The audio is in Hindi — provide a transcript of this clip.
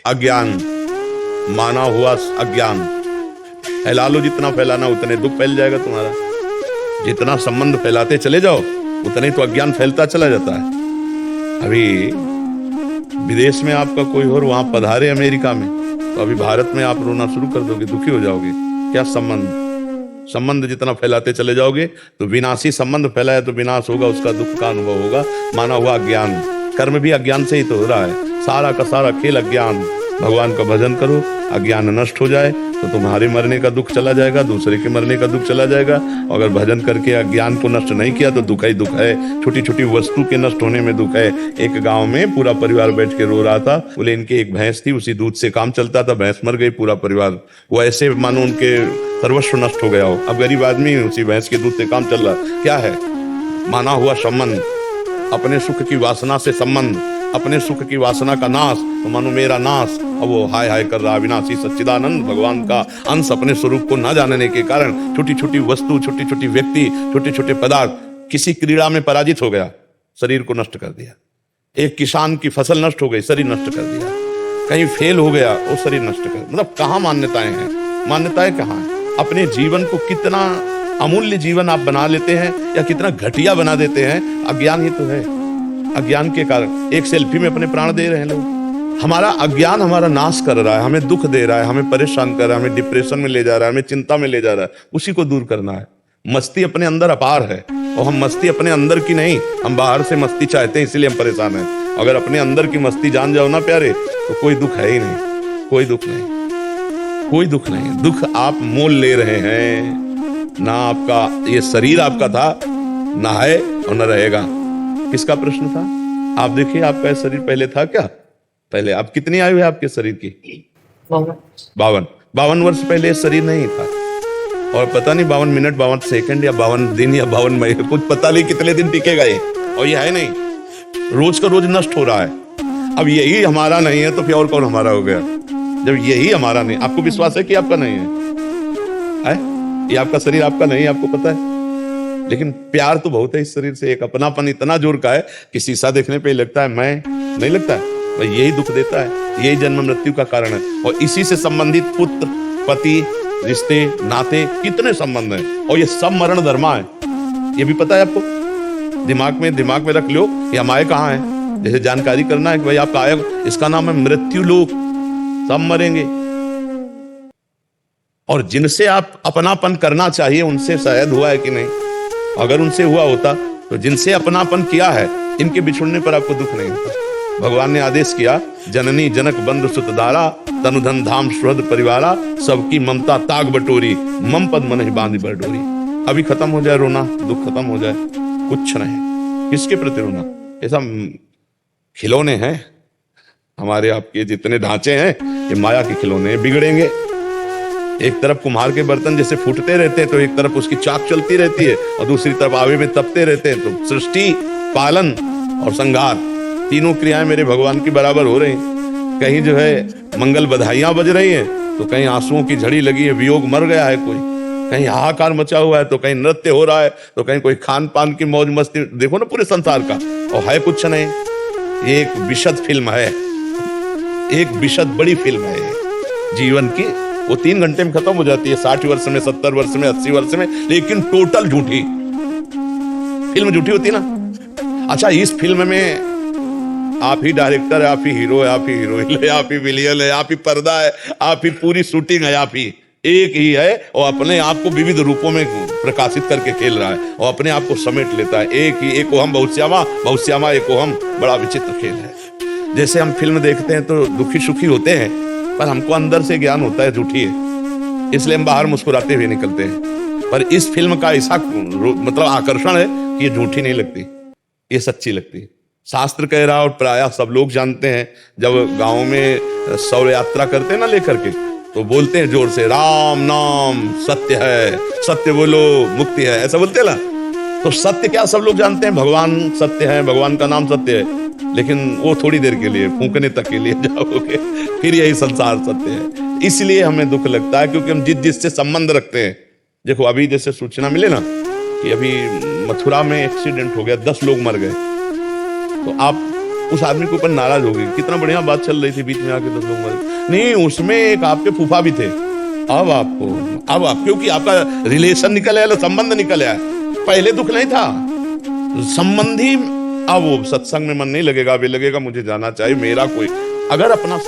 अज्ञान, माना हुआ अज्ञान। फैला लो, जितना फैलाना उतने दुख फैल जाएगा तुम्हारा। जितना संबंध फैलाते चले जाओ उतने तो अज्ञान फैलता चला जाता है। अभी विदेश में आपका कोई और वहां पधारे अमेरिका में, तो अभी भारत में आप रोना शुरू कर दोगे, दुखी हो जाओगे। क्या संबंध जितना फैलाते चले जाओगे तो विनाशी संबंध फैलाया तो विनाश होगा, उसका दुख का अनुभव होगा। माना हुआ अज्ञान, कर्म भी अज्ञान से ही तो हो रहा है। सारा का सारा खेल अज्ञान। भगवान का भजन करो, अज्ञान नष्ट हो जाए तो तुम्हारे मरने का दुख चला जाएगा, दूसरे के मरने का दुख चला जाएगा। अगर भजन करके अज्ञान को नष्ट नहीं किया तो दुख ही दुख है। छोटी छोटी वस्तु के नष्ट होने में दुख है। एक गांव में पूरा परिवार बैठ के रो रहा था। बोले इनके एक भैंस थी, उसी दूध से काम चलता था, भैंस मर गई, पूरा परिवार वो ऐसे मानो उनके सर्वस्व नष्ट हो गया हो। अब गरीब आदमी उसी भैंस के दूध से काम चल रहा। क्या है? माना हुआ संबंध, अपने सुख की वासना से संबंध, अपने सुख की वासना का नाश, तो मानो मेरा नाश। अब वो हाय हाय कर रहा। अविनाशी सच्चिदानंद भगवान का अंश अपने स्वरूप को न जानने के कारण छोटी छोटी वस्तु, छोटी छोटी व्यक्ति, छोटे छोटे पदार्थ, किसी क्रीड़ा में पराजित हो गया, शरीर को नष्ट कर दिया। एक किसान की फसल नष्ट हो गई, शरीर नष्ट कर दिया। कहीं फेल हो गया, वो शरीर नष्ट कर। मतलब कहाँ मान्यताएं हैं? मान्यताएं कहाँ है? अपने जीवन को कितना अमूल्य जीवन आप बना लेते हैं या कितना घटिया बना देते हैं, अज्ञान ही तो है। अज्ञान के कारण एक सेल्फी में अपने प्राण दे रहे हैं लोग। हमारा अज्ञान हमारा नाश कर रहा है, हमें दुख दे रहा है, हमें परेशान कर रहा है, हमें डिप्रेशन में ले जा रहा है, हमें चिंता में ले जा रहा है। उसी को दूर करना है। मस्ती अपने अंदर अपार है, और हम मस्ती अपने अंदर की नहीं, हम बाहर से मस्ती चाहते हैं, इसीलिए हम परेशान हैं। अगर अपने अंदर की मस्ती जान जाओ ना प्यारे, तो कोई दुख है ही नहीं, कोई दुख नहीं, कोई दुख नहीं। दुख आप मोल ले रहे हैं ना। आपका ये शरीर आपका था ना, है और न रहेगा। किसका प्रश्न था? आप देखिए, आपका शरीर पहले था क्या? पहले आप कितनी आयु है आपके शरीर की? 52 वर्ष पहले ये शरीर नहीं था। और पता नहीं 52 मिनट, 52 सेकंड या 52 दिन या 52 महीने, कुछ पता नहीं कितने दिन टिकेगा ये। और ये है नहीं, रोज का रोज नष्ट हो रहा है। अब यही हमारा नहीं है तो फिर और कौन हमारा हो गया? जब यही हमारा नहीं, आपको विश्वास है कि आपका नहीं है? ये आपका शरीर आपका नहीं है, आपको पता है। लेकिन प्यार तो बहुत है इस शरीर से। एक अपनापन इतना जोर का है कि शीशा देखने पे लगता है मैं, नहीं लगता है। यही दुख देता है, यही जन्म मृत्यु का कारण है। और इसी से संबंधित पुत्र, पति, रिश्ते, नाते, कितने संबंध हैं। और ये सब मरण धर्मा है, ये भी पता है आपको। दिमाग में रख लो, ये हमारे कहाँ है। जैसे जानकारी करना है कि भाई आपका आया, इसका नाम है मृत्यु लोक। सब मरेंगे। और जिनसे आप अपनापन करना चाहिए उनसे शायद हुआ है कि नहीं? अगर उनसे हुआ होता तो जिनसे अपनापन किया है, इनके बिछुड़ने पर आपको दुख नहीं होता। भगवान ने आदेश किया, जननी जनक बंधु सुत दारा, तनुधन धाम सुहृद परिवारा, सबकी ममता ताग बटोरी, मम पद मन ही बांधी बरडोरी। अभी खत्म हो जाए रोना, दुख खत्म हो जाए, कुछ नहीं। किसके प्रति रोना? ऐसा खिलौने हैं हमारे, आपके जितने ढांचे हैं ये माया के खिलौने, बिगड़ेंगे। एक तरफ कुम्हार के बर्तन जैसे फूटते रहते हैं तो एक तरफ उसकी चाक चलती रहती है, और दूसरी तरफ आवे में तपते रहते हैं। तो सृष्टि, पालन और संहार, तीनों क्रियाएं मेरे भगवान की बराबर हो रही हैं। कहीं जो है मंगल बधाइयां बज रही हैं, तो कहीं आंसुओं की झड़ी लगी है, वियोग मर गया है कोई, कहीं हाहाकार मचा हुआ है, तो कहीं नृत्य हो रहा है, तो कहीं कोई खान पान की मौज मस्ती। देखो ना पूरे संसार का, और है कुछ नहीं। ये एक विशद फिल्म है, एक विशद बड़ी फिल्म है जीवन की। वो 3 घंटे में खत्म हो जाती है, 60 वर्ष में, 70 वर्ष में, 80 वर्ष में, लेकिन टोटल झूठी फिल्म, झूठी होती है ना। अच्छा, इस फिल्म में आप ही डायरेक्टर है, आप ही हीरो है, आप ही हीरोइन है, आप ही विलियन है, आप ही पर्दा है, आप ही पूरी शूटिंग है, आप ही एक ही है। और अपने आप को विविध रूपों में प्रकाशित करके खेल रहा है, और अपने आप को समेट लेता है। एक ही, एको हम बहुश्यामा, बहुश्यामा एको हम। बड़ा विचित्र खेल है। जैसे हम फिल्म देखते हैं तो दुखी सुखी होते हैं, पर हमको अंदर से ज्ञान होता है झूठी है, इसलिए हम बाहर मुस्कुराते हुए निकलते हैं। पर इस फिल्म का ऐसा मतलब आकर्षण है कि ये झूठी नहीं लगती, ये सच्ची लगती है। शास्त्र कह रहा, और प्रायः सब लोग जानते हैं, जब गांव में शौर्य यात्रा करते हैं ना लेकर के, तो बोलते हैं जोर से, राम नाम सत्य है, सत्य बोलो मुक्ति है, ऐसा बोलते हैं ना। तो सत्य क्या सब लोग जानते हैं, भगवान सत्य है, भगवान का नाम सत्य है। लेकिन वो थोड़ी देर के लिए, फूंकने तक के लिए जाओगे, फिर यही संसार सत्य है। इसलिए हमें दुख लगता है, क्योंकि हम जिससे संबंध रखते हैं। देखो अभी जैसे सूचना मिले ना कि अभी मथुरा में एक्सीडेंट हो गया, 10 लोग मर गए, तो आप उस आदमी के ऊपर नाराज हो गई। कितना बढ़िया बात चल रही थी, बीच में आके 10 लोग मरे। नहीं, उसमें एक आपके फूफा भी थे। अब आप क्योंकि आपका रिलेशन निकल आया, संबंध निकल आया, पहले दुख नहीं था संबंधी। अब वो सत्संग में मन नहीं लगेगा, वे लगेगा मुझे जाना चाहिए, मेरा कोई अगर अपना